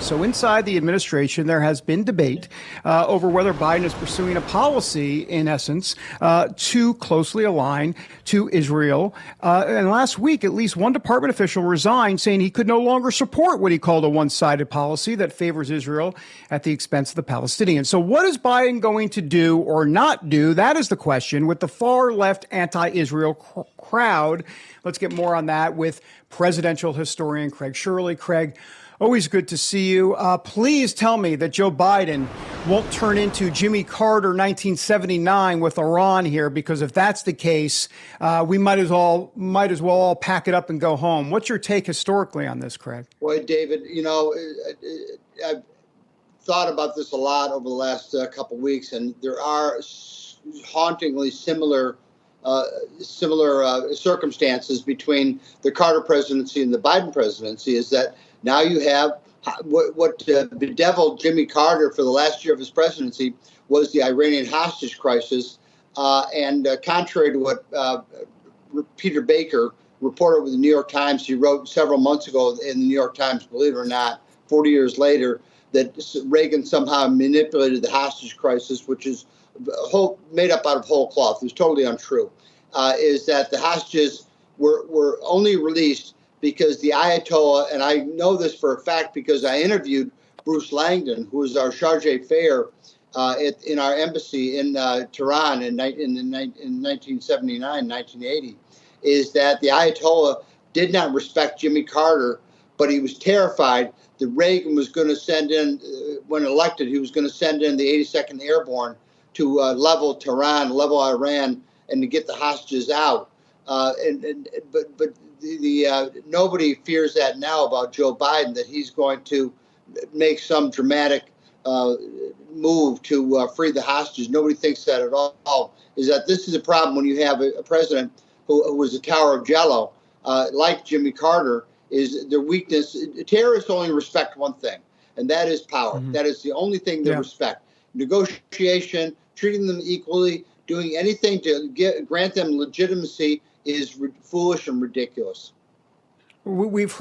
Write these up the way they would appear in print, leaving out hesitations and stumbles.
So inside the administration, there has been debate over whether Biden is pursuing a policy, in essence, too closely aligned to Israel. And last week, at least one department official resigned, saying he could no longer support what he called a one-sided policy that favors Israel at the expense of the Palestinians. So what is Biden going to do or not do? That is the question with the far-left anti-Israel crowd. Let's get more on that with presidential historian Craig Shirley. Craig, always good to see you. Please tell me that Joe Biden won't turn into Jimmy Carter 1979 with Iran here, because if that's the case, we might as well all pack it up and go home. What's your take historically on this, Craig? Boy, David, I've thought about this a lot over the last couple of weeks, and there are hauntingly similar circumstances between the Carter presidency and the Biden presidency. Is that now you have what bedeviled Jimmy Carter for the last year of his presidency was the Iranian hostage crisis. And contrary to what Peter Baker, reporter with the New York Times, he wrote several months ago in the New York Times, believe it or not, 40 years later, that Reagan somehow manipulated the hostage crisis, which is made up out of whole cloth. It was totally untrue. Is that the hostages were only released because the Ayatollah, and I know this for a fact because I interviewed Bruce Langdon, who was our charge d'affaires in our embassy in Tehran in 1979, 1980, is that the Ayatollah did not respect Jimmy Carter, but he was terrified that Reagan was going to send in, when elected, he was going to send in the 82nd Airborne to level Tehran, level Iran, and to get the hostages out. But nobody fears that now about Joe Biden, that he's going to make some dramatic move to free the hostages. Nobody thinks that at all. Is that this is a problem when you have a president who was a tower of jello, like Jimmy Carter, is their weakness. Terrorists only respect one thing, and that is power. Mm-hmm. That is the only thing they respect. Negotiation, treating them equally, doing anything to grant them legitimacy is foolish and ridiculous. We've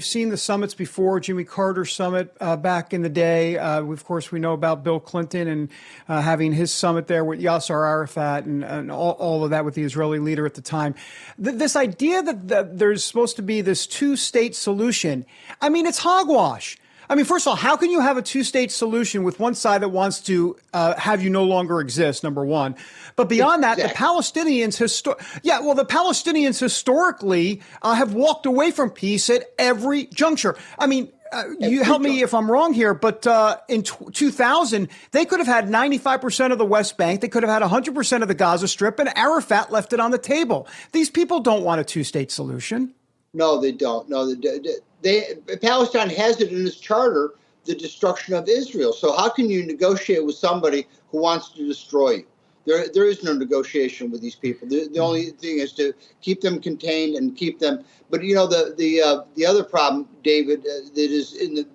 seen the summits before, Jimmy Carter summit back in the day. Of course, we know about Bill Clinton and having his summit there with Yasser Arafat and all of that with the Israeli leader at the time. This idea that there's supposed to be this two-state solution, I mean, it's hogwash. I mean, first of all, how can you have a two-state solution with one side that wants to have you no longer exist, number one? But beyond that, the Palestinians historically have walked away from peace at every juncture. I mean, you help me if I'm wrong here, but in 2000, they could have had 95% of the West Bank. They could have had 100% of the Gaza Strip, and Arafat left it on the table. These people don't want a two-state solution. No, they don't. No, Palestine has it in its charter, the destruction of Israel. So how can you negotiate with somebody who wants to destroy you? There is no negotiation with these people. The only thing is to keep them contained and keep them. But you know the other problem, David, that is in the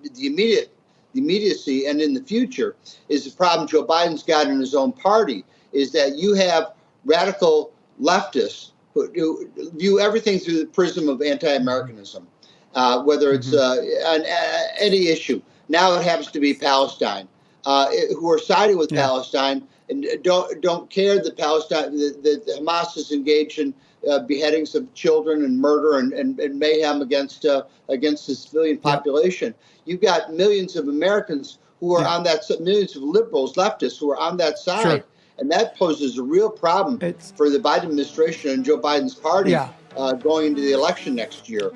immediacy and in the future is the problem Joe Biden's got in his own party, is that you have radical leftists who view everything through the prism of anti-Americanism. Whether it's on any issue. Now it happens to be Palestine, who are siding with Palestine and don't care that that Hamas is engaged in beheadings of children and murder and mayhem against the civilian population. You've got millions of Americans who are on that, millions of liberals, leftists who are on that side. Sure. And that poses a real problem for the Biden administration and Joe Biden's party going into the election next year.